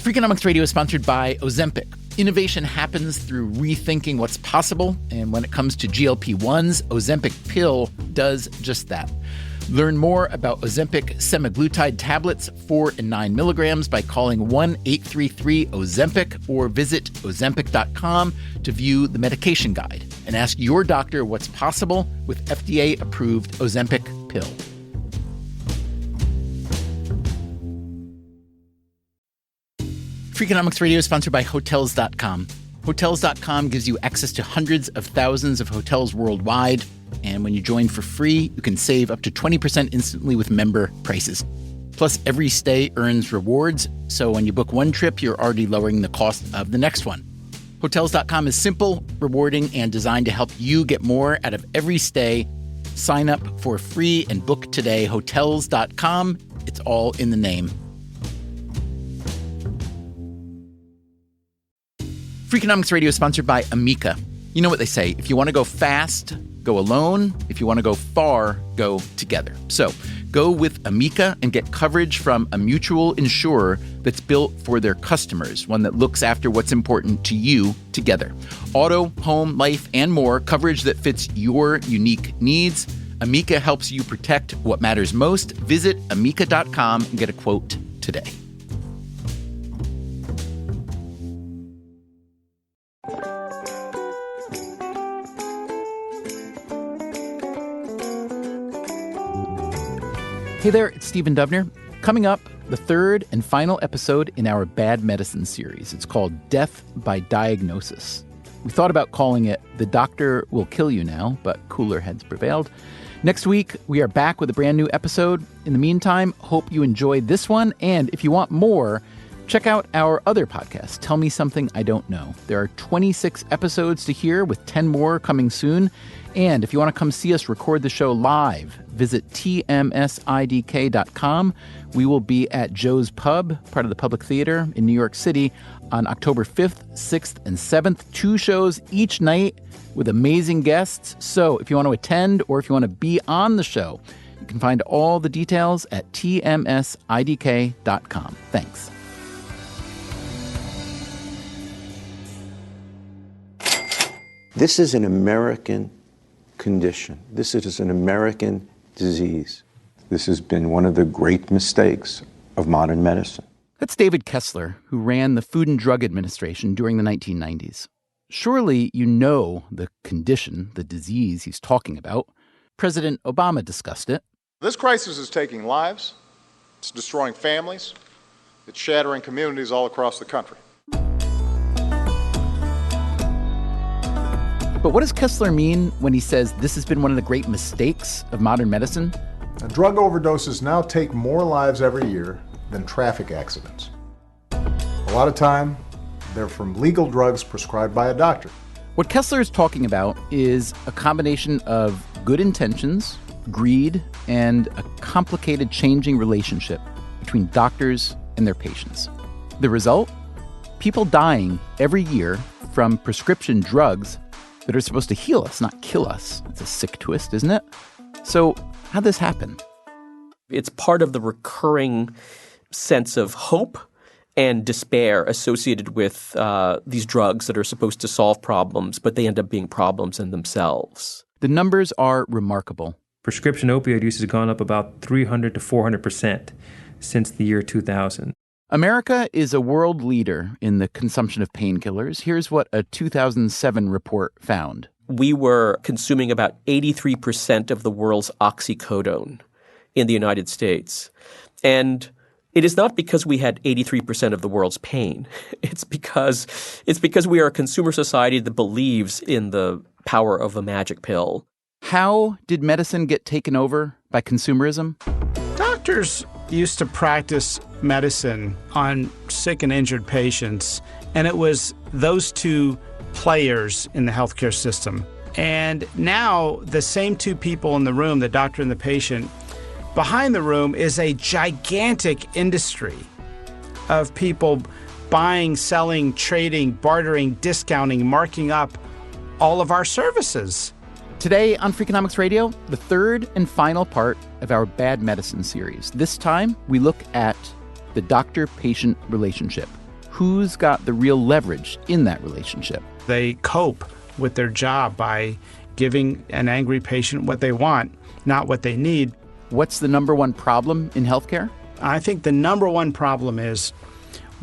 Freakonomics Radio is sponsored by Ozempic. Innovation happens through rethinking what's possible, and when it comes to GLP-1s, Ozempic pill does just that. Learn more about Ozempic semaglutide tablets, 4 and 9 milligrams, by calling 1-833-OZEMPIC or visit Ozempic.com to view the medication guide and ask your doctor what's possible with FDA-approved Ozempic pill. Freakonomics Radio is sponsored by Hotels.com. Hotels.com gives you access to hundreds of thousands of hotels worldwide, and when you join for free, you can save up to 20% instantly with member prices. Plus, every stay earns rewards, so when you book one trip, you're already lowering the cost of the next one. Hotels.com is simple, rewarding, and designed to help you get more out of every stay. Sign up for free and book today. Hotels.com. It's all in the name. Freakonomics Radio is sponsored by Amica. You know what they say, if you want to go fast, go alone. If you want to go far, go together. So go with Amica and get coverage from a mutual insurer that's built for their customers, one that looks after what's important to you together. Auto, home, life, and more, coverage that fits your unique needs. Amica helps you protect what matters most. Visit Amica.com and get a quote today. Hey there, it's Stephen Dubner. Coming up, the third and final episode in our Bad Medicine series. It's called Death by Diagnosis. We thought about calling it The Doctor Will Kill You Now, but cooler heads prevailed. Next week, we are back with a brand new episode. In the meantime, hope you enjoyed this one. And if you want more, check out our other podcast, Tell Me Something I Don't Know. There are 26 episodes to hear, with 10 more coming soon. And if you want to come see us record the show live, visit tmsidk.com. We will be at Joe's Pub, part of the Public Theater in New York City, on October 5th, 6th, and 7th. 2 shows each night with amazing guests. So if you want to attend or if you want to be on the show, you can find all the details at tmsidk.com. Thanks. This is an American condition. This is an American disease. This has been one of the great mistakes of modern medicine. That's David Kessler, who ran the Food and Drug Administration during the 1990s. Surely you know the condition, the disease he's talking about. President Obama discussed it. This crisis is taking lives, it's destroying families, it's shattering communities all across the country. But what does Kessler mean when he says this has been one of the great mistakes of modern medicine? Drug overdoses now take more lives every year than traffic accidents. A lot of time, they're from legal drugs prescribed by a doctor. What Kessler is talking about is a combination of good intentions, greed, and a complicated changing relationship between doctors and their patients. The result? People dying every year from prescription drugs that are supposed to heal us, not kill us. It's a sick twist, isn't it? So how'd this happen? It's part of the recurring sense of hope and despair associated with these drugs that are supposed to solve problems, but they end up being problems in themselves. The numbers are remarkable. Prescription opioid use has gone up about 300 to 400% since the year 2000. America is a world leader in the consumption of painkillers. Here's what a 2007 report found. We were consuming about 83% of the world's oxycodone in the United States. And it is not because we had 83% of the world's pain. It's because we are a consumer society that believes in the power of a magic pill. How did medicine get taken over by consumerism? Doctors used to practice medicine on sick and injured patients, and it was those two players in the healthcare system. And now the same two people in the room, the doctor and the patient, behind the room is a gigantic industry of people buying, selling, trading, bartering, discounting, marking up all of our services. Today on Freakonomics Radio, the third and final part of our Bad Medicine series. This time, we look at the doctor-patient relationship. who's got the real leverage in that relationship. They cope with their job by giving an angry patient what they want, not what they need. What's the number one problem in healthcare? I think the number one problem is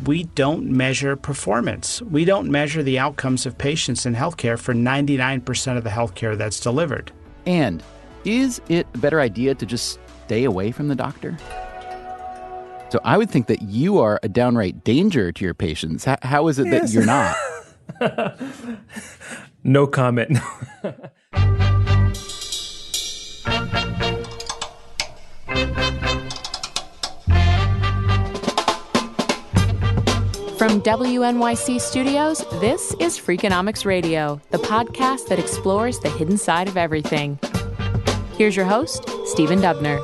we don't measure performance. We don't measure the outcomes of patients in healthcare for 99% of the healthcare that's delivered. And is it a better idea to just stay away from the doctor? So I would think that you are a downright danger to your patients. How is it that you're not? No comment. From WNYC Studios, this is Freakonomics Radio, the podcast that explores the hidden side of everything. Here's your host, Stephen Dubner.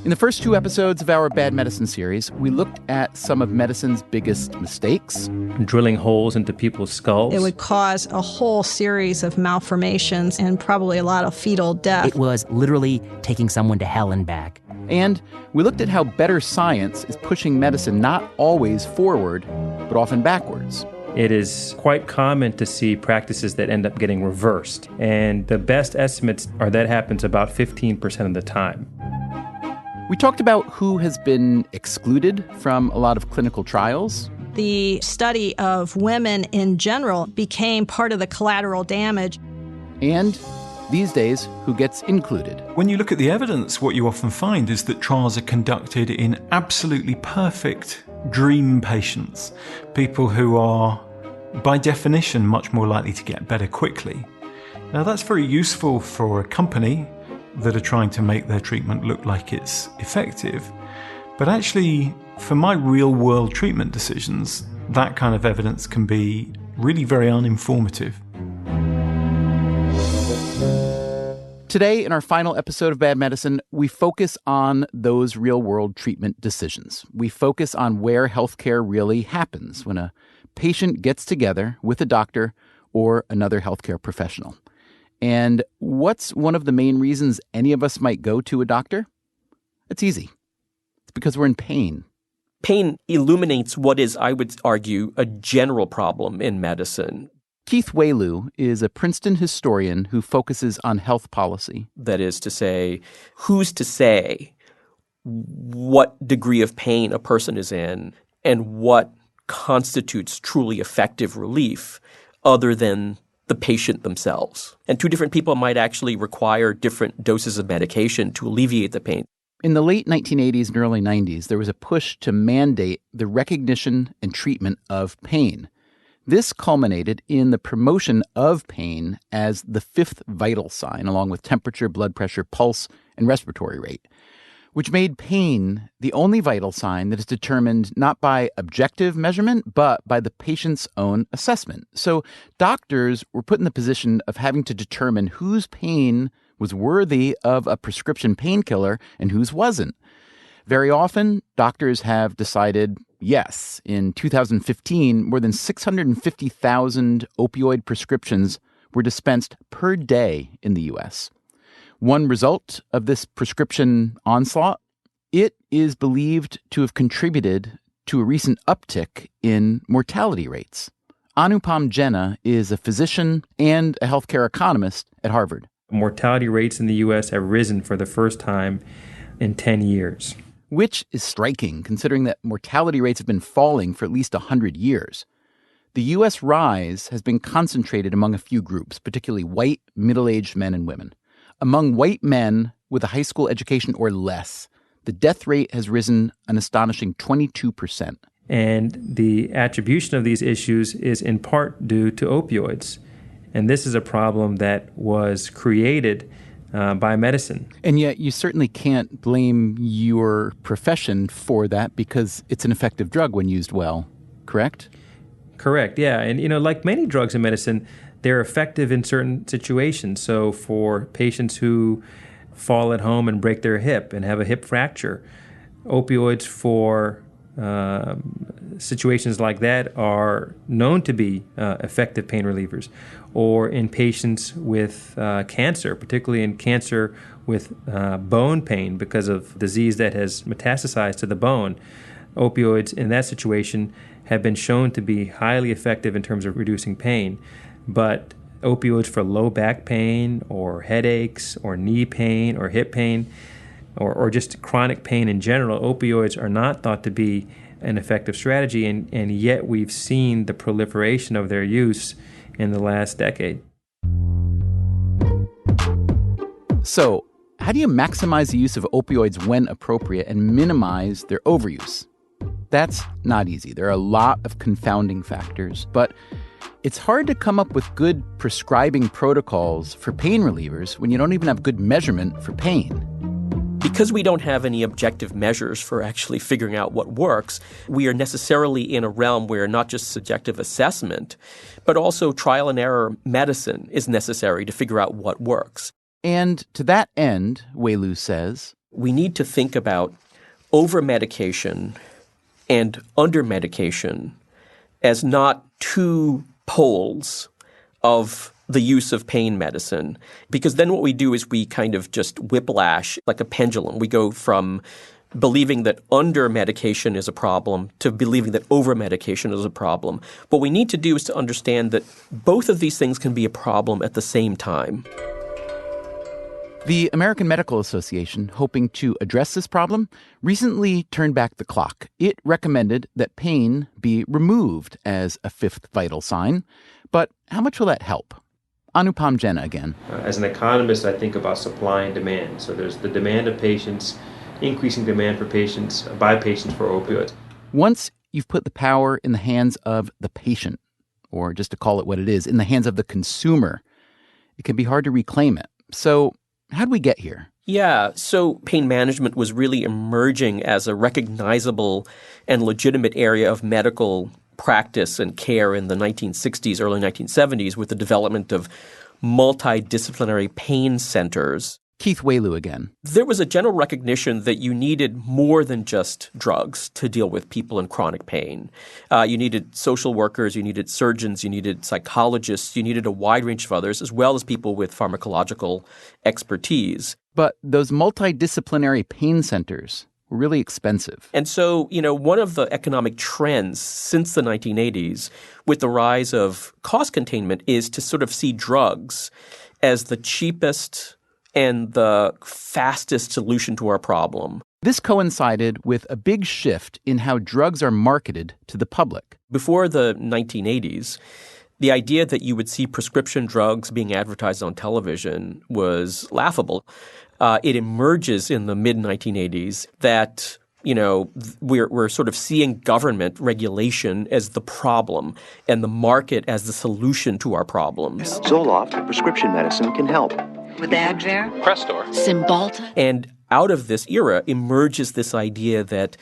In the first two episodes of our Bad Medicine series, we looked at some of medicine's biggest mistakes. Drilling holes into people's skulls. It would cause a whole series of malformations and probably a lot of fetal death. It was literally taking someone to hell and back. And we looked at how better science is pushing medicine not always forward, but often backwards. It is quite common to see practices that end up getting reversed. And the best estimates are that happens about 15% of the time. We talked about who has been excluded from a lot of clinical trials. The study of women in general became part of the collateral damage. And these days, who gets included. When you look at the evidence, what you often find is that trials are conducted in absolutely perfect dream patients, people who are, by definition, much more likely to get better quickly. Now, that's very useful for a company that are trying to make their treatment look like it's effective. But actually, for my real-world treatment decisions, that kind of evidence can be really very uninformative. Today, in our final episode of Bad Medicine, we focus on those real-world treatment decisions. We focus on where healthcare really happens when a patient gets together with a doctor or another healthcare professional. And what's one of the main reasons any of us might go to a doctor? It's easy. It's because we're in pain. Pain illuminates what is, I would argue, a general problem in medicine. Keith Wailoo is a Princeton historian who focuses on health policy. That is to say, who's to say what degree of pain a person is in and what constitutes truly effective relief other than the patient themselves. And two different people might actually require different doses of medication to alleviate the pain. In the late 1980s and early 90s, there was a push to mandate the recognition and treatment of pain. This culminated in the promotion of pain as the fifth vital sign, along with temperature, blood pressure, pulse, and respiratory rate, which made pain the only vital sign that is determined not by objective measurement, but by the patient's own assessment. So doctors were put in the position of having to determine whose pain was worthy of a prescription painkiller and whose wasn't. Very often, doctors have decided, yes, in 2015, more than 650,000 opioid prescriptions were dispensed per day in the U.S. One result of this prescription onslaught, it is believed to have contributed to a recent uptick in mortality rates. Anupam Jena is a physician and a healthcare economist at Harvard. Mortality rates in the U.S. have risen for the first time in 10 years. Which is striking, considering that mortality rates have been falling for at least 100 years. The U.S. rise has been concentrated among a few groups, particularly white, middle-aged men and women. Among white men with a high school education or less, the death rate has risen an astonishing 22%. And the attribution of these issues is in part due to opioids. And this is a problem that was created by medicine. And yet you certainly can't blame your profession for that because it's an effective drug when used well, correct? Correct, yeah. And, like many drugs in medicine, they're effective in certain situations. So for patients who fall at home and break their hip and have a hip fracture, opioids for situations like that are known to be effective pain relievers. Or in patients with cancer, particularly in cancer with bone pain because of disease that has metastasized to the bone, opioids in that situation have been shown to be highly effective in terms of reducing pain. But opioids for low back pain or headaches or knee pain or hip pain or just chronic pain in general, opioids are not thought to be an effective strategy, and yet we've seen the proliferation of their use in the last decade. So, how do you maximize the use of opioids when appropriate and minimize their overuse? That's not easy. There are a lot of confounding factors, but it's hard to come up with good prescribing protocols for pain relievers when you don't even have good measurement for pain. Because we don't have any objective measures for actually figuring out what works, we are necessarily in a realm where not just subjective assessment, but also trial and error medicine is necessary to figure out what works. And to that end, Wei-Lu says, we need to think about over-medication and under-medication as not two poles of the use of pain medicine, because then what we do is we kind of just whiplash like a pendulum. We go from believing that under-medication is a problem to believing that over-medication is a problem. What we need to do is to understand that both of these things can be a problem at the same time. The American Medical Association, hoping to address this problem, recently turned back the clock. It recommended that pain be removed as a fifth vital sign. But how much will that help? Anupam Jena again. As an economist, I think about supply and demand. So there's the demand of patients, increasing demand for patients, by patients for opioids. Once you've put the power in the hands of the patient, or just to call it what it is, in the hands of the consumer, it can be hard to reclaim it. So how did we get here? Yeah, so pain management was really emerging as a recognizable and legitimate area of medical practice and care in the 1960s, early 1970s with the development of multidisciplinary pain centers. Keith Wei-Lu again. There was a general recognition that you needed more than just drugs to deal with people in chronic pain. You needed social workers, you needed surgeons, you needed psychologists, you needed a wide range of others, as well as people with pharmacological expertise. But those multidisciplinary pain centers were really expensive. And so, one of the economic trends since the 1980s with the rise of cost containment is to sort of see drugs as the cheapest and the fastest solution to our problem. This coincided with a big shift in how drugs are marketed to the public. Before the 1980s, the idea that you would see prescription drugs being advertised on television was laughable. It emerges in the mid-1980s that, we're sort of seeing government regulation as the problem and the market as the solution to our problems. Zoloft, prescription medicine, can help. With Advair, Crestor, Cymbalta. And out of this era emerges this idea that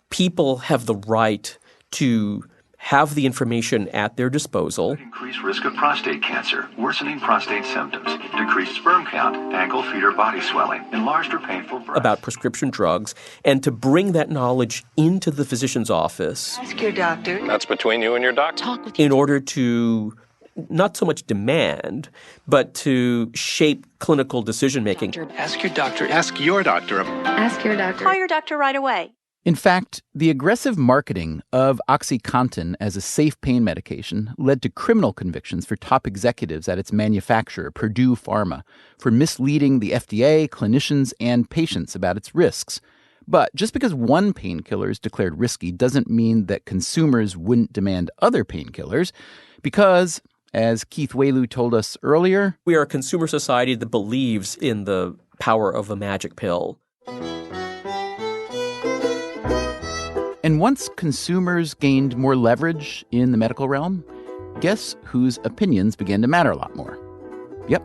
people have the right to have the information at their disposal. Increased risk of prostate cancer, worsening prostate symptoms, decreased sperm count, ankle, feet, or body swelling, enlarged or painful breasts. About prescription drugs, and to bring that knowledge into the physician's office. Ask your doctor. That's between you and your doctor. Talk with in order to not so much demand, but to shape clinical decision-making. Ask your doctor. Ask your doctor. Ask your doctor. Call your doctor right away. In fact, the aggressive marketing of OxyContin as a safe pain medication led to criminal convictions for top executives at its manufacturer, Purdue Pharma, for misleading the FDA, clinicians, and patients about its risks. But just because one painkiller is declared risky doesn't mean that consumers wouldn't demand other painkillers, because, as Keith Wei-Lu told us earlier, we are a consumer society that believes in the power of a magic pill. And once consumers gained more leverage in the medical realm, guess whose opinions began to matter a lot more? Yep,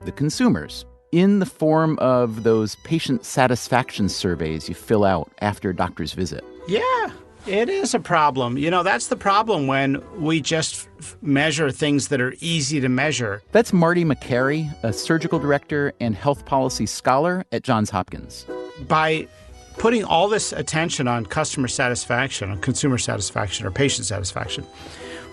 the consumers, in the form of those patient satisfaction surveys you fill out after a doctor's visit. Yeah, it is a problem. That's the problem when we just measure things that are easy to measure. That's Marty McCary, a surgical director and health policy scholar at Johns Hopkins. By putting all this attention on customer satisfaction, on consumer satisfaction, or patient satisfaction,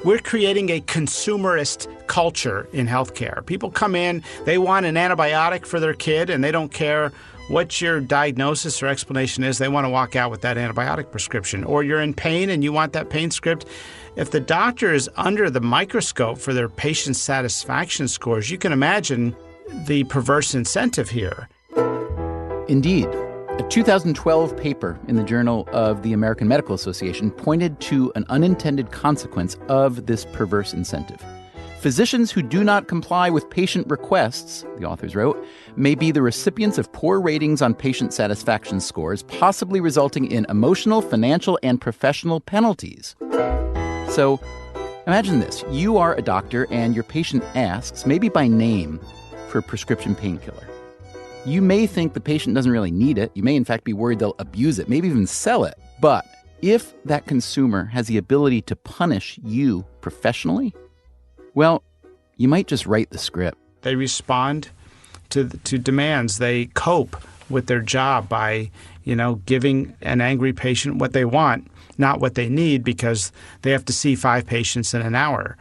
we're creating a consumerist culture in healthcare. People come in, they want an antibiotic for their kid, and they don't care what your diagnosis or explanation is. They want to walk out with that antibiotic prescription. Or you're in pain and you want that pain script. If the doctor is under the microscope for their patient satisfaction scores, you can imagine the perverse incentive here. Indeed. A 2012 paper in the Journal of the American Medical Association pointed to an unintended consequence of this perverse incentive. Physicians who do not comply with patient requests, the authors wrote, may be the recipients of poor ratings on patient satisfaction scores, possibly resulting in emotional, financial, and professional penalties. So imagine this. You are a doctor and your patient asks, maybe by name, for a prescription painkiller. You may think the patient doesn't really need it. You may, in fact, be worried they'll abuse it, maybe even sell it. But if that consumer has the ability to punish you professionally, well, you might just write the script. They respond to demands. They cope with their job by, giving an angry patient what they want, not what they need, because they have to see 5 patients in an hour.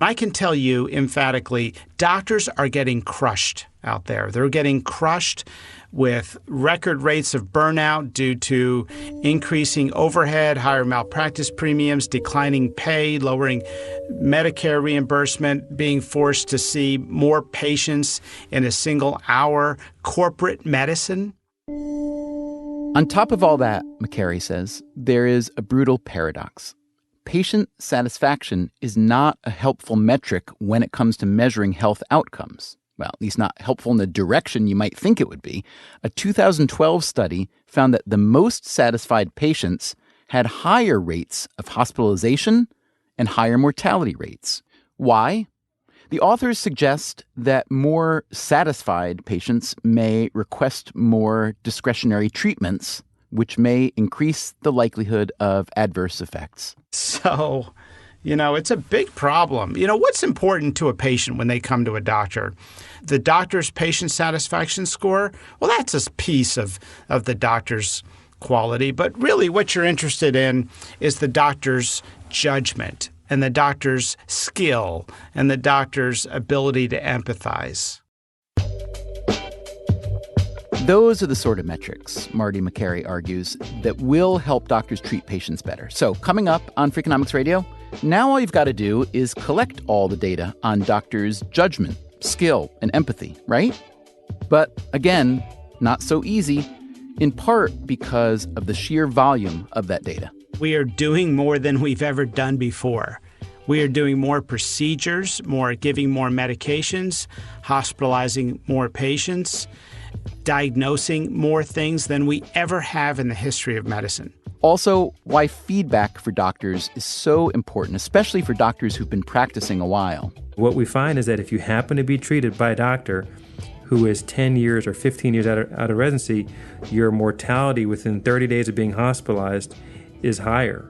I can tell you emphatically, doctors are getting crushed out there. They're getting crushed with record rates of burnout due to increasing overhead, higher malpractice premiums, declining pay, lowering Medicare reimbursement, being forced to see more patients in a single hour, corporate medicine. On top of all that, McCary says, there is a brutal paradox. Patient satisfaction is not a helpful metric when it comes to measuring health outcomes. Well, at least not helpful in the direction you might think it would be. A 2012 study found that the most satisfied patients had higher rates of hospitalization and higher mortality rates. Why? The authors suggest that more satisfied patients may request more discretionary treatments, which may increase the likelihood of adverse effects. So, it's a big problem. What's important to a patient when they come to a doctor? The doctor's patient satisfaction score? Well, that's a piece of the doctor's quality. But really what you're interested in is the doctor's judgment and the doctor's skill and the doctor's ability to empathize. Those are the sort of metrics, Marty McCary argues, that will help doctors treat patients better. So coming up on Freakonomics Radio, now all you've got to do is collect all the data on doctors' judgment, skill, and empathy, right? But again, not so easy, in part because of the sheer volume of that data. We are doing more than we've ever done before. We are doing more procedures, giving more medications, hospitalizing more patients, diagnosing more things than we ever have in the history of medicine. Also, why feedback for doctors is so important, especially for doctors who've been practicing a while. What we find is that if you happen to be treated by a doctor who is 10 years or 15 years out of residency, your mortality within 30 days of being hospitalized is higher.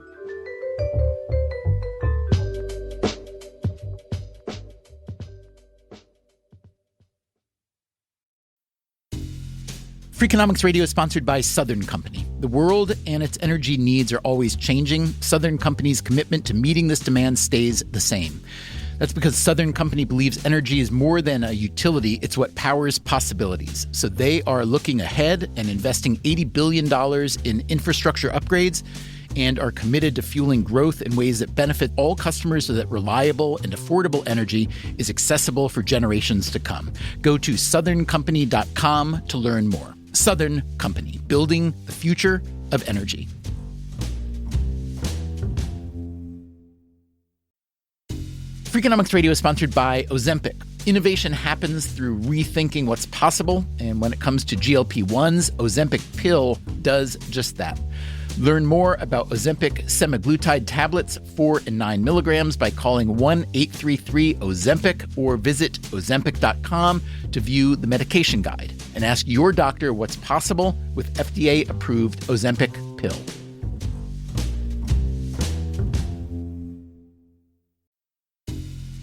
Freakonomics Radio is sponsored by Southern Company. The world and its energy needs are always changing. Southern Company's commitment to meeting this demand stays the same. That's because Southern Company believes energy is more than a utility, it's what powers possibilities. So they are looking ahead and investing $80 billion in infrastructure upgrades and are committed to fueling growth in ways that benefit all customers so that reliable and affordable energy is accessible for generations to come. Go to southerncompany.com to learn more. Southern Company, building the future of energy. Freakonomics Radio is sponsored by Ozempic. Innovation happens through rethinking what's possible, and when it comes to GLP-1s, Ozempic pill does just that. Learn more about Ozempic semaglutide tablets, 4 and 9 milligrams, by calling 1-833-OZEMPIC or visit Ozempic.com to view the medication guide and ask your doctor what's possible with FDA-approved Ozempic pill.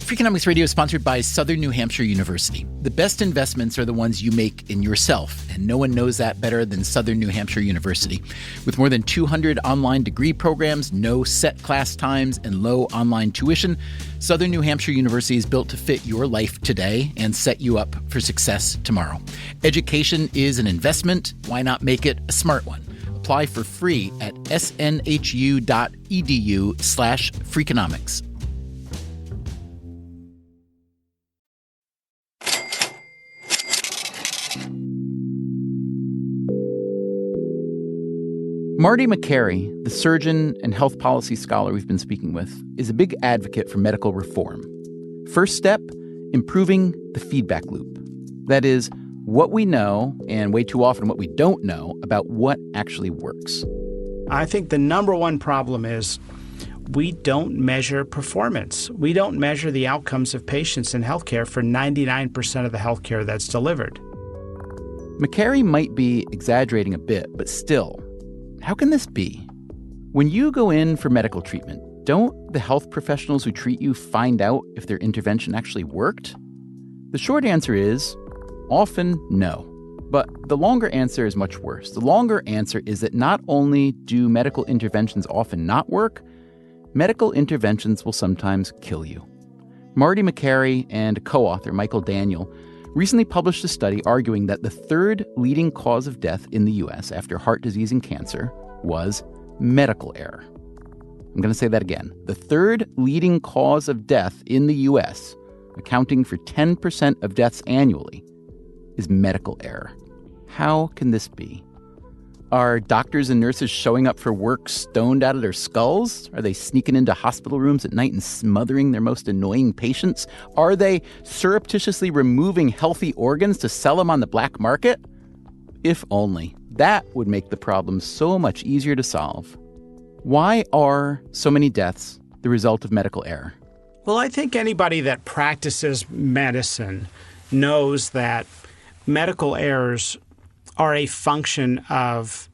Freakonomics Radio is sponsored by Southern New Hampshire University. The best investments are the ones you make in yourself, and no one knows that better than Southern New Hampshire University. With more than 200 online degree programs, no set class times, and low online tuition, Southern New Hampshire University is built to fit your life today and set you up for success tomorrow. Education is an investment. Why not make it a smart one? Apply for free at snhu.edu/Freakonomics. Marty McCary, the surgeon and health policy scholar we've been speaking with, is a big advocate for medical reform. First step, improving the feedback loop. That is, what we know, and way too often what we don't know, about what actually works. I think the number one problem is we don't measure performance. We don't measure the outcomes of patients in healthcare for 99% of the healthcare that's delivered. McCary might be exaggerating a bit, but still, how can this be? When you go in for medical treatment, don't the health professionals who treat you find out if their intervention actually worked? The short answer is often no. But the longer answer is much worse. The longer answer is that not only do medical interventions often not work, medical interventions will sometimes kill you. Marty McCary and co-author Michael Daniel recently published a study arguing that the third leading cause of death in the U.S. after heart disease and cancer was medical error. I'm going to say that again. The third leading cause of death in the U.S., accounting for 10% of deaths annually, is medical error. How can this be? Are doctors and nurses showing up for work stoned out of their skulls? Are they sneaking into hospital rooms at night and smothering their most annoying patients? Are they surreptitiously removing healthy organs to sell them on the black market? If only. That would make the problem so much easier to solve. Why are so many deaths the result of medical error? Well, I think anybody that practices medicine knows that medical errors are a function of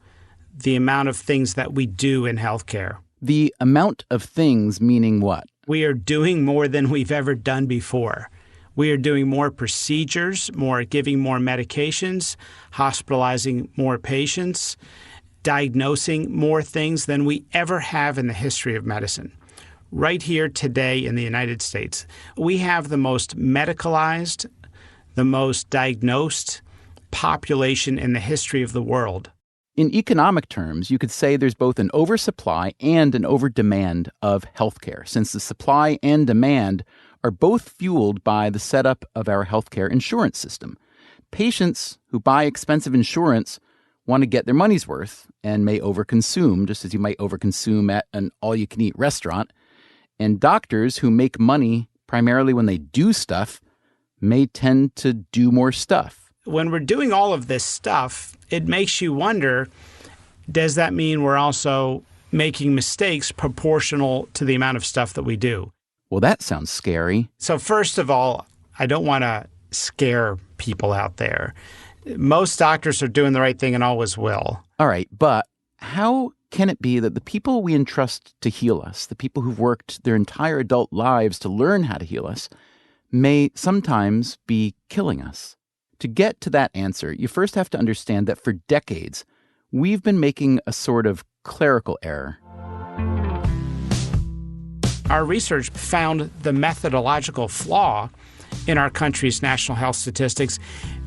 the amount of things that we do in healthcare. The amount of things meaning what? We are doing more than we've ever done before. We are doing more procedures, giving more medications, hospitalizing more patients, diagnosing more things than we ever have in the history of medicine. Right here today in the United States, we have the most medicalized, the most diagnosed population in the history of the world. In economic terms, you could say there's both an oversupply and an overdemand of healthcare, since the supply and demand are both fueled by the setup of our healthcare insurance system. Patients who buy expensive insurance want to get their money's worth and may overconsume, just as you might overconsume at an all-you-can-eat restaurant. And doctors who make money primarily when they do stuff may tend to do more stuff. When we're doing all of this stuff, it makes you wonder, does that mean we're also making mistakes proportional to the amount of stuff that we do? Well, that sounds scary. So first of all, I don't want to scare people out there. Most doctors are doing the right thing and always will. All right, but how can it be that the people we entrust to heal us, the people who've worked their entire adult lives to learn how to heal us, may sometimes be killing us? To get to that answer, you first have to understand that for decades, we've been making a sort of clerical error. Our research found the methodological flaw in our country's national health statistics.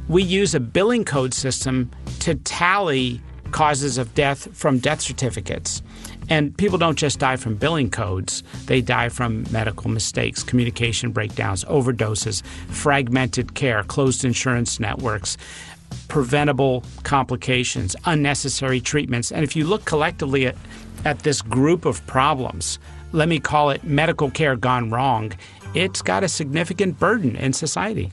We use a billing code system to tally causes of death from death certificates. And people don't just die from billing codes. They die from medical mistakes, communication breakdowns, overdoses, fragmented care, closed insurance networks, preventable complications, unnecessary treatments. And if you look collectively at this group of problems, let me call it medical care gone wrong, it's got a significant burden in society.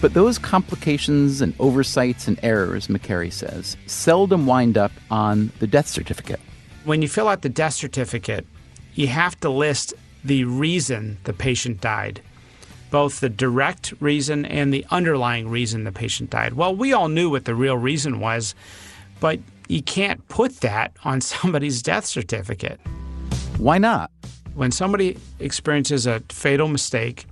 But those complications and oversights and errors, McCary says, seldom wind up on the death certificate. When you fill out the death certificate, you have to list the reason the patient died, both the direct reason and the underlying reason the patient died. Well, we all knew what the real reason was, but you can't put that on somebody's death certificate. Why not? when somebody experiences a fatal mistake,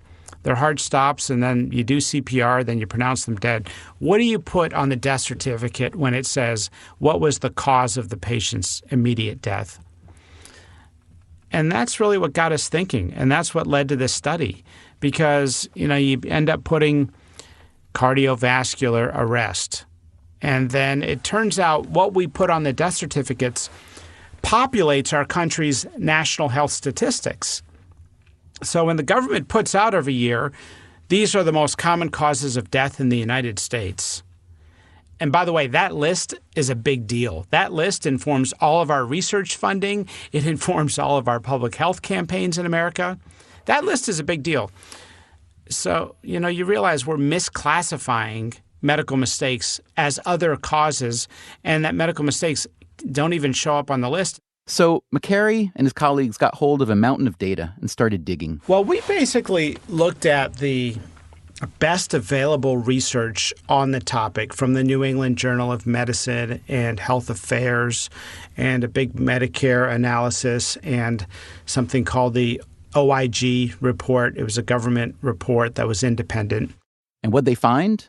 their heart stops, and then you do CPR, then you pronounce them dead, what do you put on the death certificate when it says what was the cause of the patient's immediate death? And that's really what got us thinking, and that's what led to this study. Because, you end up putting cardiovascular arrest. And then it turns out what we put on the death certificates populates our country's national health statistics. So when the government puts out every year, these are the most common causes of death in the United States. And by the way, that list is a big deal. That list informs all of our research funding. It informs all of our public health campaigns in America. That list is a big deal. So, you realize we're misclassifying medical mistakes as other causes, and that medical mistakes don't even show up on the list. So McCary and his colleagues got hold of a mountain of data and started digging. Well, we basically looked at the best available research on the topic from the New England Journal of Medicine and Health Affairs, and a big Medicare analysis, and something called the OIG report. It was a government report that was independent. And what'd they find?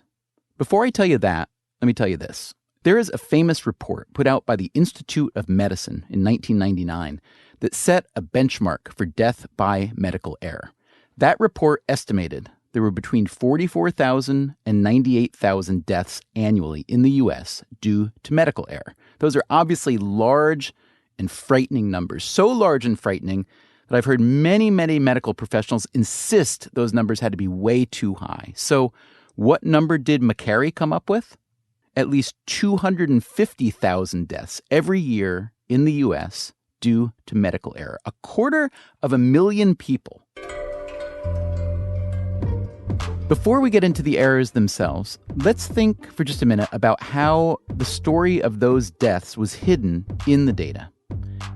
Before I tell you that, let me tell you this. There is a famous report put out by the Institute of Medicine in 1999 that set a benchmark for death by medical error. That report estimated there were between 44,000 and 98,000 deaths annually in the U.S. due to medical error. Those are obviously large and frightening numbers, so large and frightening that I've heard many, many medical professionals insist those numbers had to be way too high. So what number did McCary come up with? At least 250,000 deaths every year in the U.S. due to medical error. 250,000 people. Before we get into the errors themselves, let's think for just a minute about how the story of those deaths was hidden in the data.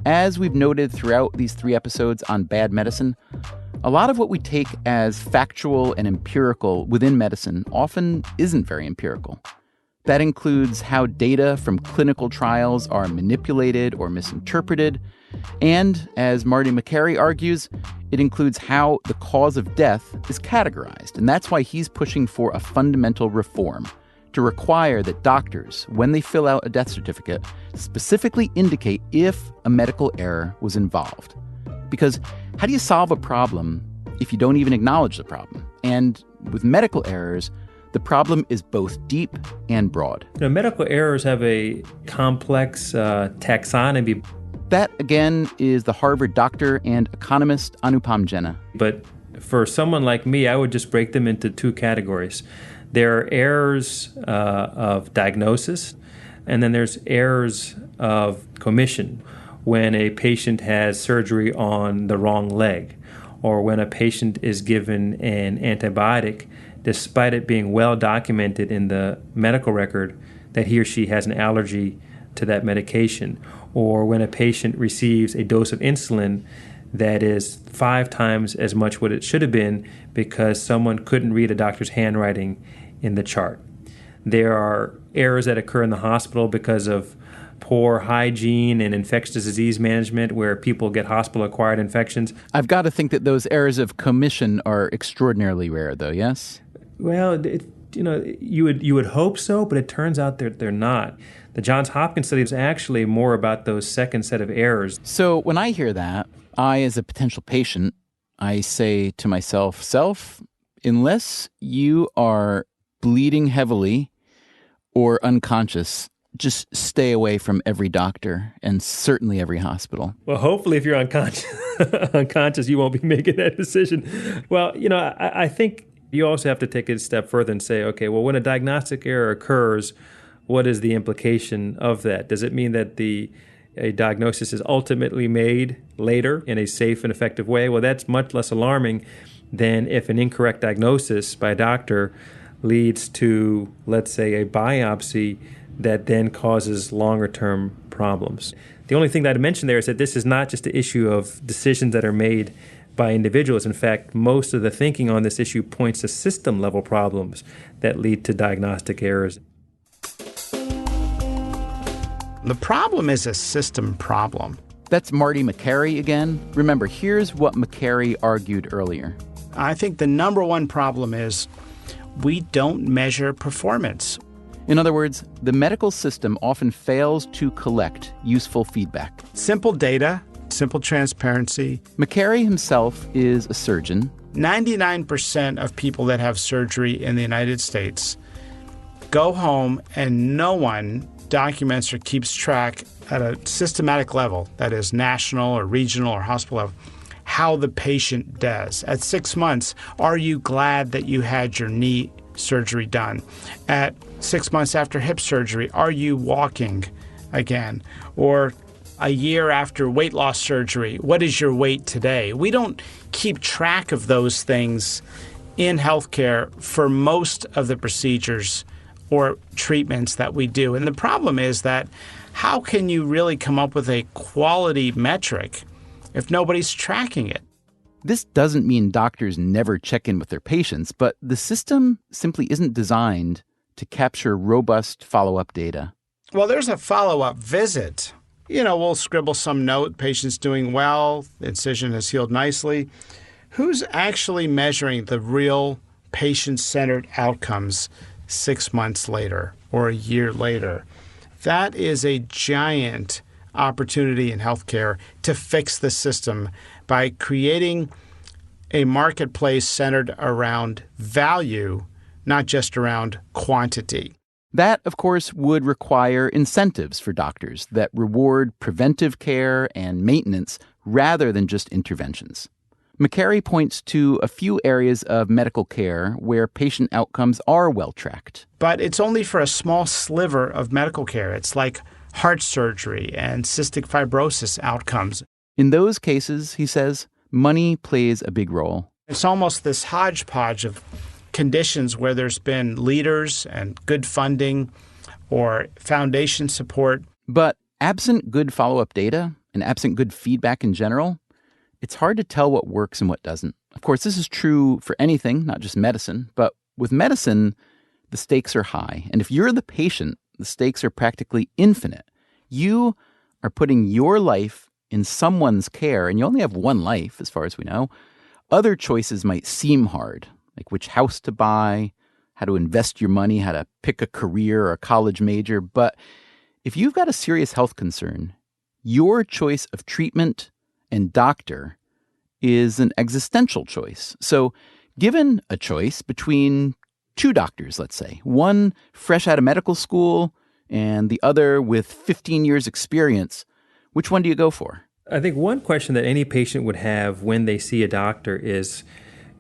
As we've noted throughout these 3 episodes on bad medicine, a lot of what we take as factual and empirical within medicine often isn't very empirical. That includes how data from clinical trials are manipulated or misinterpreted. And, as Marty McCary argues, it includes how the cause of death is categorized. And that's why he's pushing for a fundamental reform to require that doctors, when they fill out a death certificate, specifically indicate if a medical error was involved. Because how do you solve a problem if you don't even acknowledge the problem? And with medical errors, the problem is both deep and broad. Medical errors have a complex taxonomy. That, again, is the Harvard doctor and economist Anupam Jena. But for someone like me, I would just break them into 2 categories. There are errors of diagnosis, and then there's errors of commission, when a patient has surgery on the wrong leg, or when a patient is given an antibiotic despite it being well documented in the medical record that he or she has an allergy to that medication, or when a patient receives a dose of insulin that is 5 times as much what it should have been because someone couldn't read a doctor's handwriting in the chart. There are errors that occur in the hospital because of poor hygiene and infectious disease management where people get hospital-acquired infections. I've got to think that those errors of commission are extraordinarily rare, though, yes? Well, you would hope so, but it turns out they're not. The Johns Hopkins study is actually more about those second set of errors. So when I hear that, I, as a potential patient, I say to myself, unless you are bleeding heavily or unconscious, just stay away from every doctor and certainly every hospital. Well, hopefully if you're unconscious, you won't be making that decision. Well, I think you also have to take it a step further and say, okay, well, when a diagnostic error occurs, what is the implication of that? Does it mean that a diagnosis is ultimately made later in a safe and effective way? Well, that's much less alarming than if an incorrect diagnosis by a doctor leads to, let's say, a biopsy that then causes longer-term problems. The only thing that I mentioned there is that this is not just an issue of decisions that are made by individuals. In fact, most of the thinking on this issue points to system-level problems that lead to diagnostic errors. The problem is a system problem. That's Marty Makary again. Remember, here's what Makary argued earlier. I think the number one problem is we don't measure performance. In other words, the medical system often fails to collect useful feedback. Simple data, simple transparency. Makary himself is a surgeon. 99% of people that have surgery in the United States go home and no one documents or keeps track at a systematic level, that is national or regional or hospital level, how the patient does. At 6 months, are you glad that you had your knee surgery done? At 6 months after hip surgery, are you walking again? Or a year after weight loss surgery, what is your weight today? We don't keep track of those things in healthcare for most of the procedures or treatments that we do. And the problem is that how can you really come up with a quality metric if nobody's tracking it? This doesn't mean doctors never check in with their patients, but the system simply isn't designed to capture robust follow-up data. Well, there's a follow-up visit. We'll scribble some note, patient's doing well, the incision has healed nicely. Who's actually measuring the real patient-centered outcomes 6 months later or a year later? That is a giant opportunity in healthcare to fix the system by creating a marketplace centered around value, not just around quantity. That, of course, would require incentives for doctors that reward preventive care and maintenance rather than just interventions. Makary points to a few areas of medical care where patient outcomes are well tracked. But it's only for a small sliver of medical care. It's like heart surgery and cystic fibrosis outcomes. In those cases, he says, money plays a big role. It's almost this hodgepodge of conditions where there's been leaders and good funding or foundation support. But absent good follow-up data and absent good feedback in general, it's hard to tell what works and what doesn't. Of course, this is true for anything, not just medicine. But with medicine, the stakes are high. And if you're the patient, the stakes are practically infinite. You are putting your life in someone's care, and you only have one life, as far as we know. Other choices might seem hard, like which house to buy, how to invest your money, how to pick a career or a college major. But if you've got a serious health concern, your choice of treatment and doctor is an existential choice. So given a choice between two doctors, let's say, one fresh out of medical school and the other with 15 years experience, which one do you go for? I think one question that any patient would have when they see a doctor is,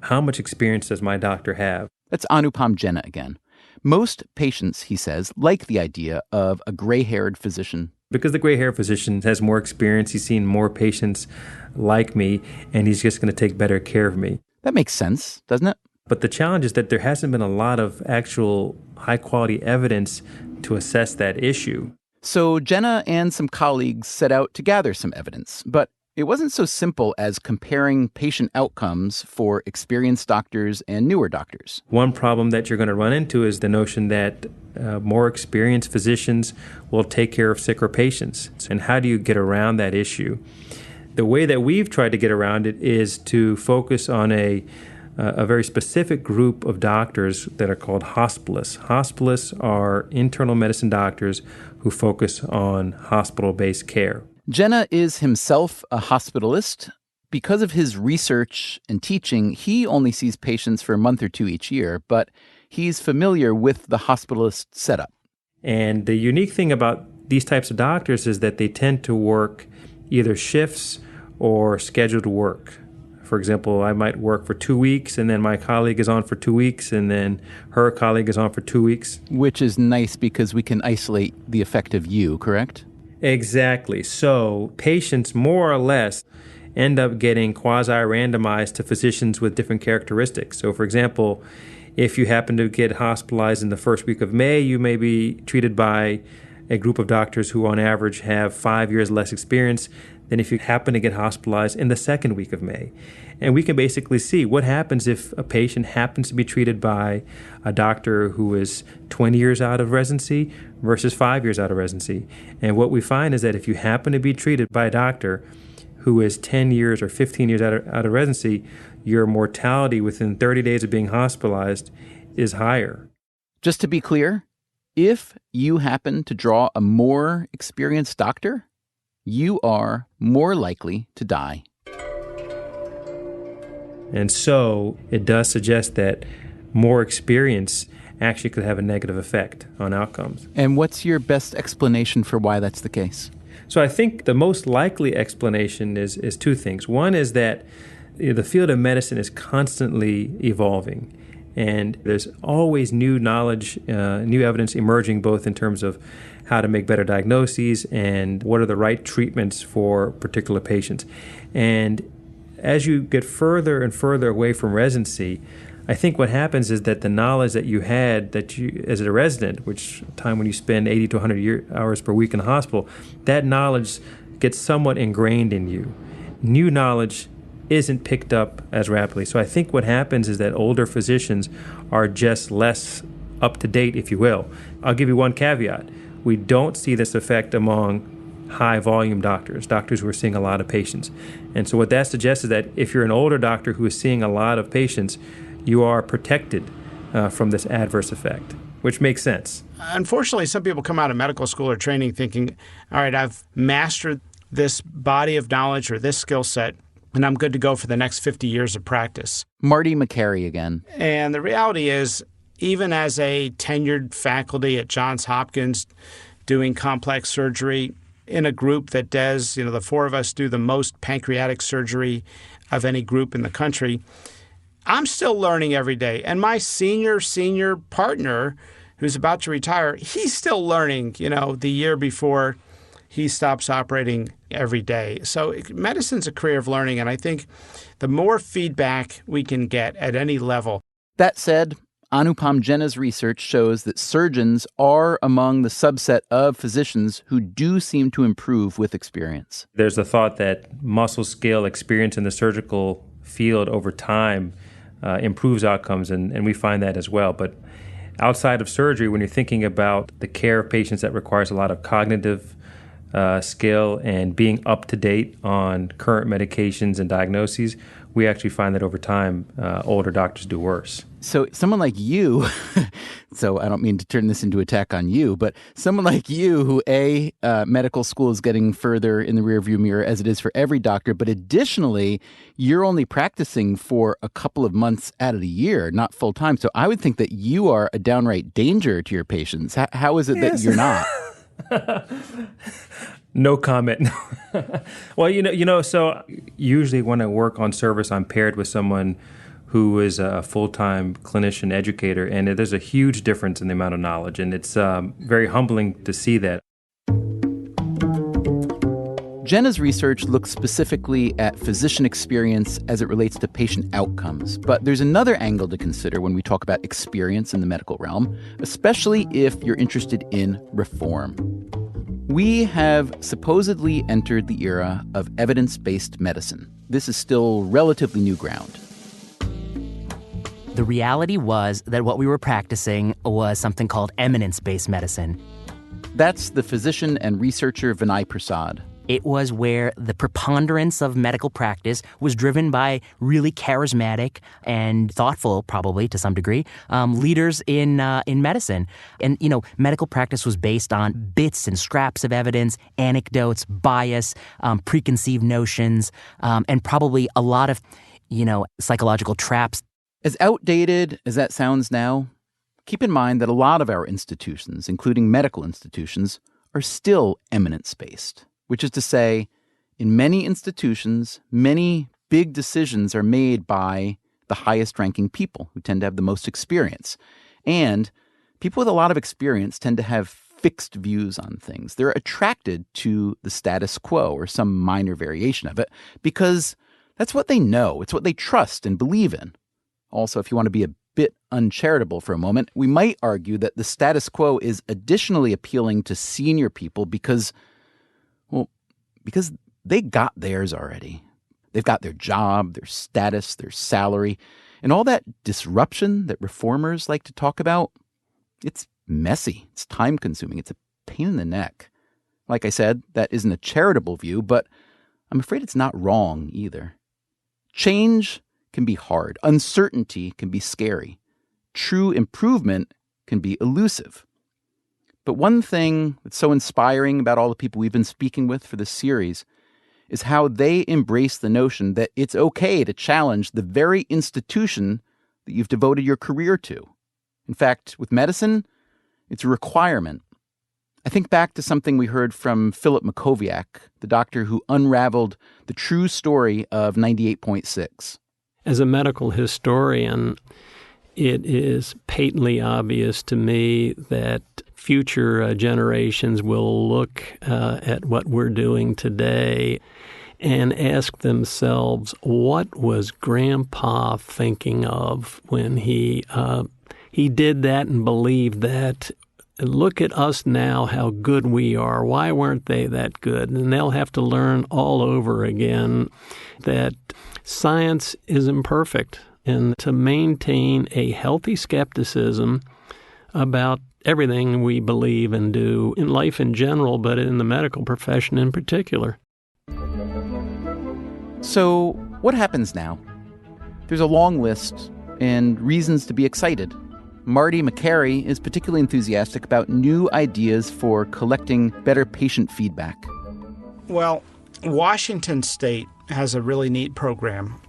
how much experience does my doctor have? That's Anupam Jena again. Most patients, he says, like the idea of a gray-haired physician. Because the gray-haired physician has more experience, he's seen more patients like me, and he's just going to take better care of me. That makes sense, doesn't it? But the challenge is that there hasn't been a lot of actual high-quality evidence to assess that issue. So Jena and some colleagues set out to gather some evidence, but it wasn't so simple as comparing patient outcomes for experienced doctors and newer doctors. One problem that you're going to run into is the notion that more experienced physicians will take care of sicker patients. And how do you get around that issue? The way that we've tried to get around it is to focus on a very specific group of doctors that are called hospitalists. Hospitalists are internal medicine doctors who focus on hospital-based care. Jena is himself a hospitalist. Because of his research and teaching, he only sees patients for a month or two each year, but he's familiar with the hospitalist setup. And the unique thing about these types of doctors is that they tend to work either shifts or scheduled work. For example, I might work for 2 weeks, and then my colleague is on for 2 weeks, and then her colleague is on for 2 weeks. Which is nice because we can isolate the effect of you, correct? Exactly. So patients more or less end up getting quasi-randomized to physicians with different characteristics. So for example, if you happen to get hospitalized in the first week of May, you may be treated by a group of doctors who on average have 5 years less experience. than if you happen to get hospitalized in the second week of May. And we can basically see what happens if a patient happens to be treated by a doctor who is 20 years out of residency versus 5 years out of residency. And what we find is that if you happen to be treated by a doctor who is 10 years or 15 years out of residency, your mortality within 30 days of being hospitalized is higher. Just to be clear, if you happen to draw a more experienced doctor, you are more likely to die. And so it does suggest that more experience actually could have a negative effect on outcomes. And what's your best explanation for why that's the case? So I think the most likely explanation is two things. One is that the field of medicine is constantly evolving, and there's always new knowledge, new evidence emerging, both in terms of how to make better diagnoses and what are the right treatments for particular patients. And as you get further and further away from residency, I think what happens is that the knowledge that you had as a resident, which time when you spend 80 to 100 hours per week in the hospital, that knowledge gets somewhat ingrained in you. New knowledge isn't picked up as rapidly. So I think what happens is that older physicians are just less up to date, if you will. I'll give you one caveat. We don't see this effect among high volume doctors who are seeing a lot of patients. And so what that suggests is that if you're an older doctor who is seeing a lot of patients, you are protected from this adverse effect, which makes sense. Unfortunately, some people come out of medical school or training thinking, all right, I've mastered this body of knowledge or this skill set, and I'm good to go for the next 50 years of practice. Marty McCary again. And the reality is, even as a tenured faculty at Johns Hopkins doing complex surgery in a group that does, the four of us do the most pancreatic surgery of any group in the country, I'm still learning every day. And my senior partner who's about to retire, he's still learning, the year before he stops operating every day. So medicine's a career of learning, and I think the more feedback we can get at any level. That said, Anupam Jenna's research shows that surgeons are among the subset of physicians who do seem to improve with experience. There's a thought that muscle skill experience in the surgical field over time improves outcomes, and we find that as well. But outside of surgery, when you're thinking about the care of patients that requires a lot of cognitive skill and being up to date on current medications and diagnoses, we actually find that over time, older doctors do worse. So someone like you, so I don't mean to turn this into an attack on you, but someone like you who, medical school is getting further in the rearview mirror as it is for every doctor, but additionally, you're only practicing for a couple of months out of the year, not full time. So I would think that you are a downright danger to your patients. How is it that you're not? No comment. Well, so usually when I work on service, I'm paired with someone who is a full-time clinician educator, and there's a huge difference in the amount of knowledge, and it's very humbling to see that. Jenna's research looks specifically at physician experience as it relates to patient outcomes, but there's another angle to consider when we talk about experience in the medical realm, especially if you're interested in reform. We have supposedly entered the era of evidence-based medicine. This is still relatively new ground. The reality was that what we were practicing was something called eminence-based medicine. That's the physician and researcher Vinay Prasad. It was where the preponderance of medical practice was driven by really charismatic and thoughtful, probably to some degree, leaders in medicine. And, medical practice was based on bits and scraps of evidence, anecdotes, bias, preconceived notions, and probably a lot of, psychological traps. As outdated as that sounds now, keep in mind that a lot of our institutions, including medical institutions, are still eminence-based. Which is to say, in many institutions, many big decisions are made by the highest-ranking people who tend to have the most experience. And people with a lot of experience tend to have fixed views on things. They're attracted to the status quo or some minor variation of it because that's what they know. It's what they trust and believe in. Also, if you want to be a bit uncharitable for a moment, we might argue that the status quo is additionally appealing to senior people because they got theirs already. They've got their job, their status, their salary, and all that disruption that reformers like to talk about. It's messy. It's time-consuming. It's a pain in the neck. Like I said, that isn't a charitable view, but I'm afraid it's not wrong either. Change can be hard. Uncertainty can be scary. True improvement can be elusive. But one thing that's so inspiring about all the people we've been speaking with for this series is how they embrace the notion that it's okay to challenge the very institution that you've devoted your career to. In fact, with medicine, it's a requirement. I think back to something we heard from Philip Makowiak, the doctor who unraveled the true story of 98.6. As a medical historian, it is patently obvious to me that future generations will look at what we're doing today and ask themselves, what was Grandpa thinking of when he did that and believed that? Look at us now, how good we are. Why weren't they that good? And they'll have to learn all over again that science is imperfect, and to maintain a healthy skepticism about everything we believe and do in life in general, but in the medical profession in particular. So what happens now? There's a long list and reasons to be excited. Marty McCary is particularly enthusiastic about new ideas for collecting better patient feedback. Well, Washington State has a really neat program.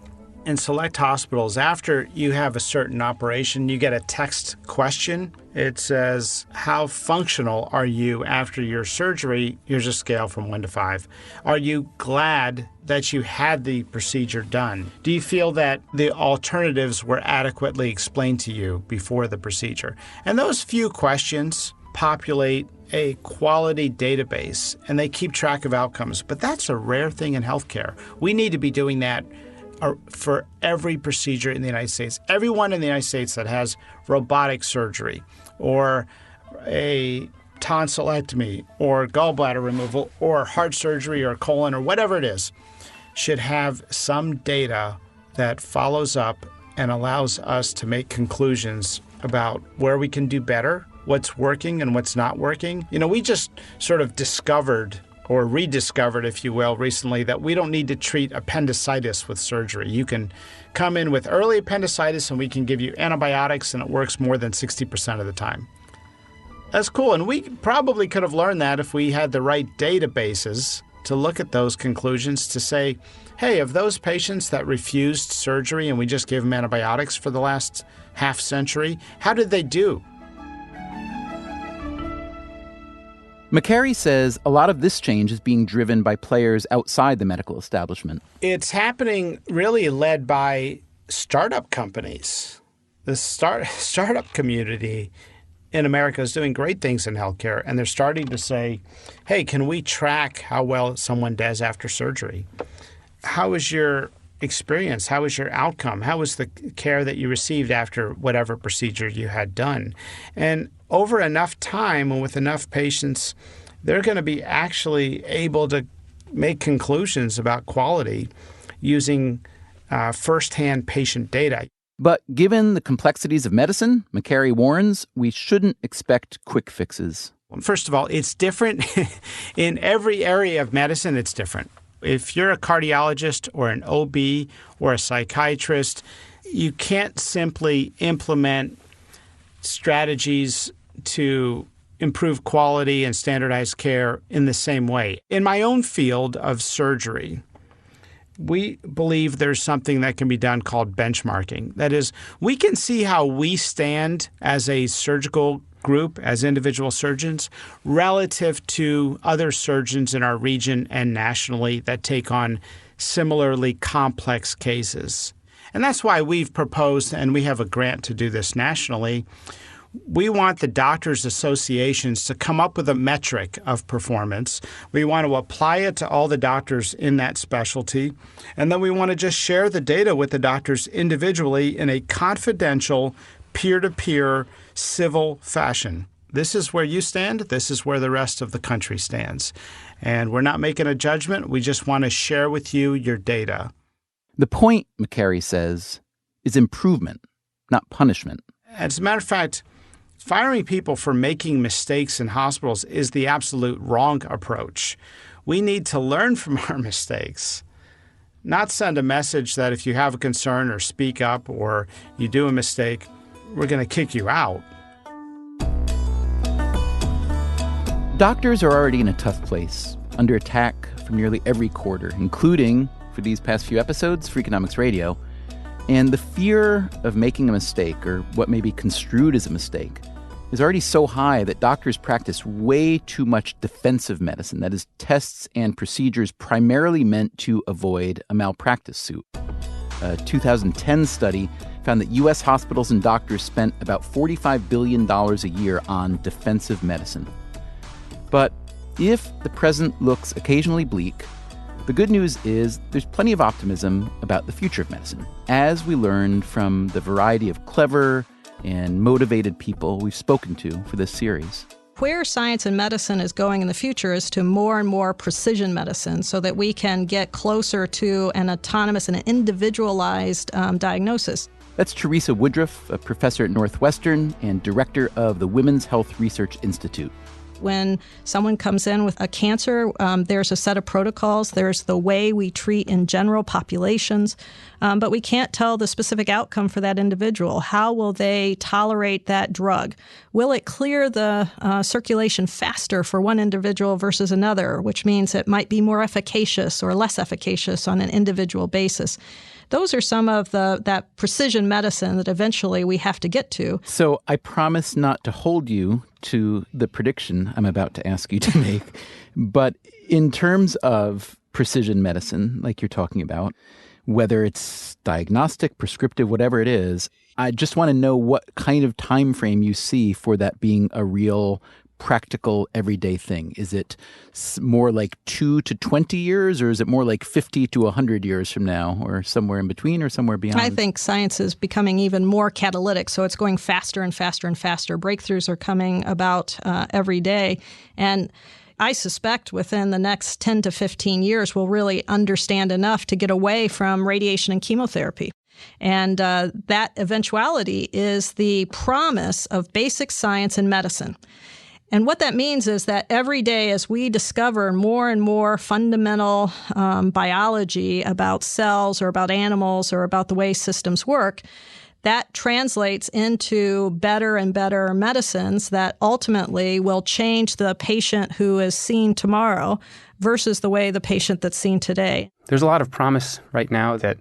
In select hospitals, after you have a certain operation, you get a text question. It says, how functional are you after your surgery? Here's a scale from 1 to 5. Are you glad that you had the procedure done? Do you feel that the alternatives were adequately explained to you before the procedure? And those few questions populate a quality database, and they keep track of outcomes. But that's a rare thing in healthcare. We need to be doing that for every procedure in the United States. Everyone in the United States that has robotic surgery or a tonsillectomy or gallbladder removal or heart surgery or colon or whatever it is should have some data that follows up and allows us to make conclusions about where we can do better, what's working and what's not working. You know, we just sort of discovered or rediscovered, if you will, recently that we don't need to treat appendicitis with surgery. You can come in with early appendicitis and we can give you antibiotics and it works more than 60% of the time. That's cool. And we probably could have learned that if we had the right databases to look at those conclusions to say, hey, of those patients that refused surgery and we just gave them antibiotics for the last half century, how did they do? McCary says a lot of this change is being driven by players outside the medical establishment. It's happening really led by startup companies. The startup community in America is doing great things in healthcare, and they're starting to say, hey, can we track how well someone does after surgery? How is your experience? How was your outcome? How was the care that you received after whatever procedure you had done? And over enough time and with enough patients, they're going to be actually able to make conclusions about quality using firsthand patient data. But given the complexities of medicine, McCary warns we shouldn't expect quick fixes. First of all, it's different. In every area of medicine, it's different. If you're a cardiologist or an OB or a psychiatrist, you can't simply implement strategies to improve quality and standardized care in the same way. In my own field of surgery, we believe there's something that can be done called benchmarking. That is, we can see how we stand as a surgical group, as individual surgeons, relative to other surgeons in our region and nationally that take on similarly complex cases. And that's why we've proposed, and we have a grant to do this nationally, we want the doctors' associations to come up with a metric of performance. We want to apply it to all the doctors in that specialty. And then we want to just share the data with the doctors individually in a confidential, peer-to-peer, civil fashion. this is where you stand, this is where the rest of the country stands. And we're not making a judgment. We just want to share with you your data. The point, McCary says, is improvement, not punishment. As a matter of fact, firing people for making mistakes in hospitals is the absolute wrong approach. We need to learn from our mistakes, not send a message that if you have a concern or speak up or you do a mistake, we're going to kick you out. Doctors are already in a tough place, under attack from nearly every quarter, including, for these past few episodes, Freakonomics Radio. And the fear of making a mistake, or what may be construed as a mistake, is already so high that doctors practice way too much defensive medicine, that is, tests and procedures primarily meant to avoid a malpractice suit. A 2010 study found that U.S. hospitals and doctors spent about $45 billion a year on defensive medicine. But if the present looks occasionally bleak, the good news is there's plenty of optimism about the future of medicine, as we learned from the variety of clever and motivated people we've spoken to for this series. Where science and medicine is going in the future is to more and more precision medicine so that we can get closer to an autonomous and individualized diagnosis. That's Teresa Woodruff, a professor at Northwestern and director of the Women's Health Research Institute. When someone comes in with a cancer, there's a set of protocols. There's the way we treat in general populations, but we can't tell the specific outcome for that individual. How will they tolerate that drug? Will it clear the circulation faster for one individual versus another, which means it might be more efficacious or less efficacious on an individual basis? Those are some of that precision medicine that eventually we have to get to. So I promise not to hold you to the prediction I'm about to ask you to make. But in terms of precision medicine, like you're talking about, whether it's diagnostic, prescriptive, whatever it is, I just want to know what kind of time frame you see for that being a real practical everyday thing. Is it more like 2 to 20 years, or is it more like 50 to 100 years from now, or somewhere in between, or somewhere beyond? I think science is becoming even more catalytic, so it's going faster and faster and faster. Breakthroughs are coming about every day, and I suspect within the next 10 to 15 years, we'll really understand enough to get away from radiation and chemotherapy. And that eventuality is the promise of basic science and medicine. And what that means is that every day as we discover more and more fundamental biology about cells or about animals or about the way systems work, that translates into better and better medicines that ultimately will change the patient who is seen tomorrow versus the way the patient that's seen today. There's a lot of promise right now that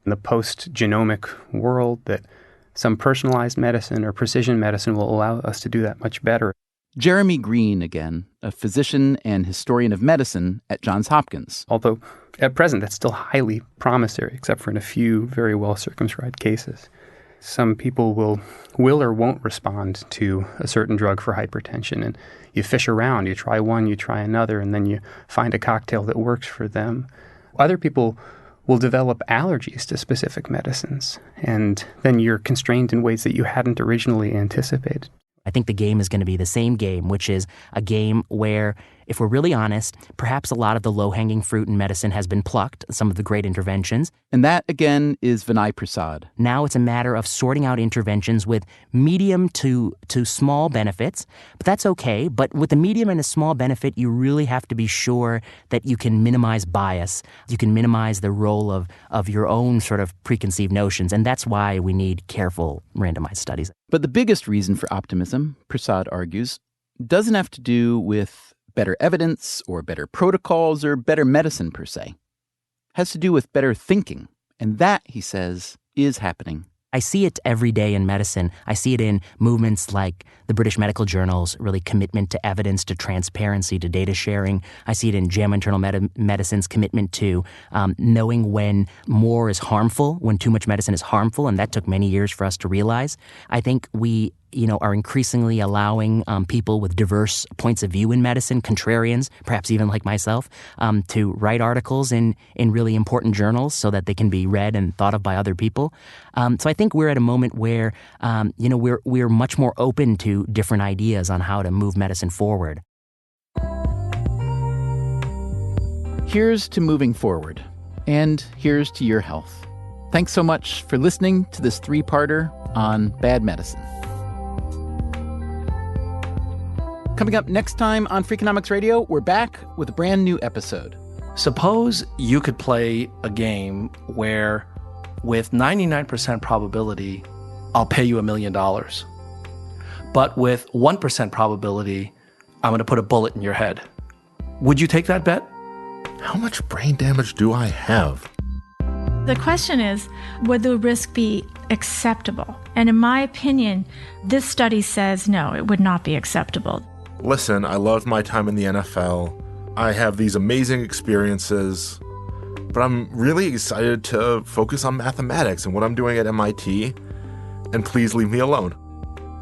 in the post-genomic world that some personalized medicine or precision medicine will allow us to do that much better. Jeremy Green again, a physician and historian of medicine at Johns Hopkins. Although at present that's still highly promissory, except for in a few very well circumscribed cases. Some people will or won't respond to a certain drug for hypertension, and you fish around, you try one, you try another, and then you find a cocktail that works for them. Other people will develop allergies to specific medicines, and then you're constrained in ways that you hadn't originally anticipated. I think the game is going to be the same game, which is a game where, if we're really honest, perhaps a lot of the low-hanging fruit in medicine has been plucked, some of the great interventions. And that, again, is Vinay Prasad. Now it's a matter of sorting out interventions with medium to small benefits, but that's okay. But with a medium and a small benefit, you really have to be sure that you can minimize bias. You can minimize the role of your own sort of preconceived notions, and that's why we need careful randomized studies. But the biggest reason for optimism, Prasad argues, doesn't have to do with better evidence or better protocols or better medicine per se. It has to do with better thinking. And that, he says, is happening. I see it every day in medicine. I see it in movements like the British Medical Journal's really commitment to evidence, to transparency, to data sharing. I see it in JAMA Internal Medicine's commitment to knowing when more is harmful, when too much medicine is harmful, and that took many years for us to realize. I think we are increasingly allowing people with diverse points of view in medicine, contrarians, perhaps even like myself, to write articles in really important journals so that they can be read and thought of by other people. So I think we're at a moment where, we're much more open to different ideas on how to move medicine forward. Here's to moving forward, and here's to your health. Thanks so much for listening to this 3-parter on bad medicine. Coming up next time on Freakonomics Radio, we're back with a brand new episode. Suppose you could play a game where, with 99% probability, I'll pay you $1 million. But with 1% probability, I'm going to put a bullet in your head. Would you take that bet? How much brain damage do I have? The question is, would the risk be acceptable? And in my opinion, this study says no, it would not be acceptable. Listen, I loved my time in the NFL. I have these amazing experiences, but I'm really excited to focus on mathematics and what I'm doing at MIT, and please leave me alone.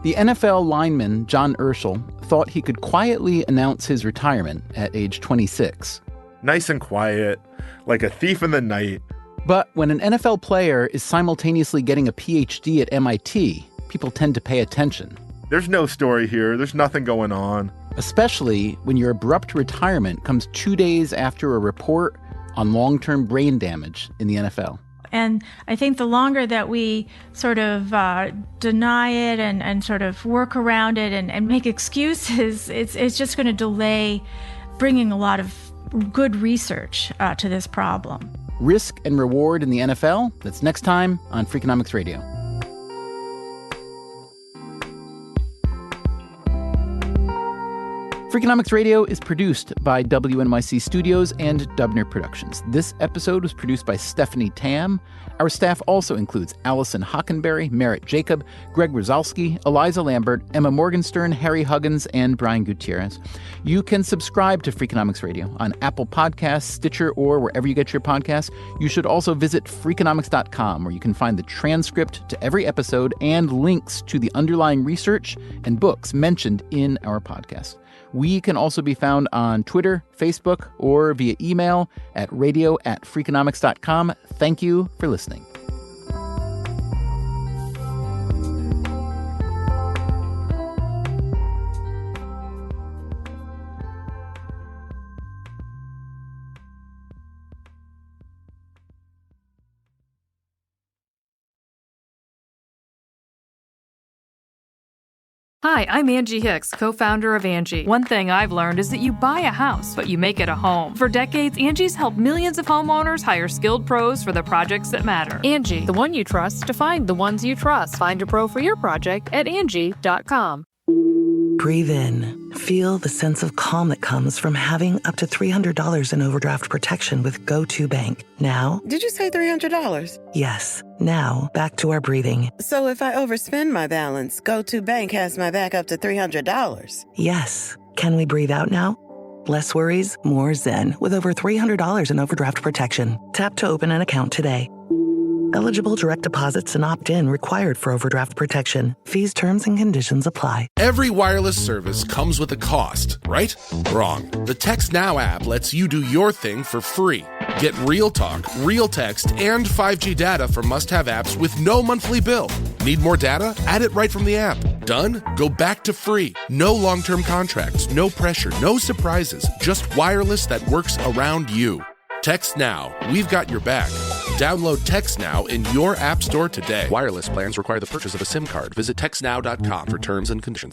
The NFL lineman John Urschel thought he could quietly announce his retirement at age 26. Nice and quiet, like a thief in the night. But when an NFL player is simultaneously getting a PhD at MIT, people tend to pay attention. There's no story here. There's nothing going on. Especially when your abrupt retirement comes 2 days after a report on long-term brain damage in the NFL. And I think the longer that we sort of deny it and sort of work around it and make excuses, it's just going to delay bringing a lot of good research to this problem. Risk and reward in the NFL? That's next time on Freakonomics Radio. Freakonomics Radio is produced by WNYC Studios and Dubner Productions. This episode was produced by Stephanie Tam. Our staff also includes Allison Hockenberry, Merritt Jacob, Greg Rosalski, Eliza Lambert, Emma Morgenstern, Harry Huggins, and Brian Gutierrez. You can subscribe to Freakonomics Radio on Apple Podcasts, Stitcher, or wherever you get your podcasts. You should also visit Freakonomics.com, where you can find the transcript to every episode and links to the underlying research and books mentioned in our podcast. We can also be found on Twitter, Facebook, or via email at radio@freakonomics.com. Thank you for listening. Hi, I'm Angie Hicks, co-founder of Angie. One thing I've learned is that you buy a house, but you make it a home. For decades, Angie's helped millions of homeowners hire skilled pros for the projects that matter. Angie, the one you trust to find the ones you trust. Find a pro for your project at Angie.com. Breathe in. Feel the sense of calm that comes from having up to $300 in overdraft protection with GoToBank. Now... Did you say $300? Yes. Now, back to our breathing. So if I overspend my balance, GoToBank has my back up to $300? Yes. Can we breathe out now? Less worries, more zen, with over $300 in overdraft protection. Tap to open an account today. Eligible direct deposits and opt-in required for overdraft protection. Fees, terms, and conditions apply. Every wireless service comes with a cost, right? Wrong. The Text Now app lets you do your thing for free. Get real talk, real text, and 5G data for must-have apps with no monthly bill. Need more data? Add it right from the app. Done? Go back to free. No long-term contracts, no pressure, no surprises. Just wireless that works around you. Text Now. We've got your back. Download Text Now in your app store today. Wireless plans require the purchase of a SIM card. Visit textnow.com for terms and conditions.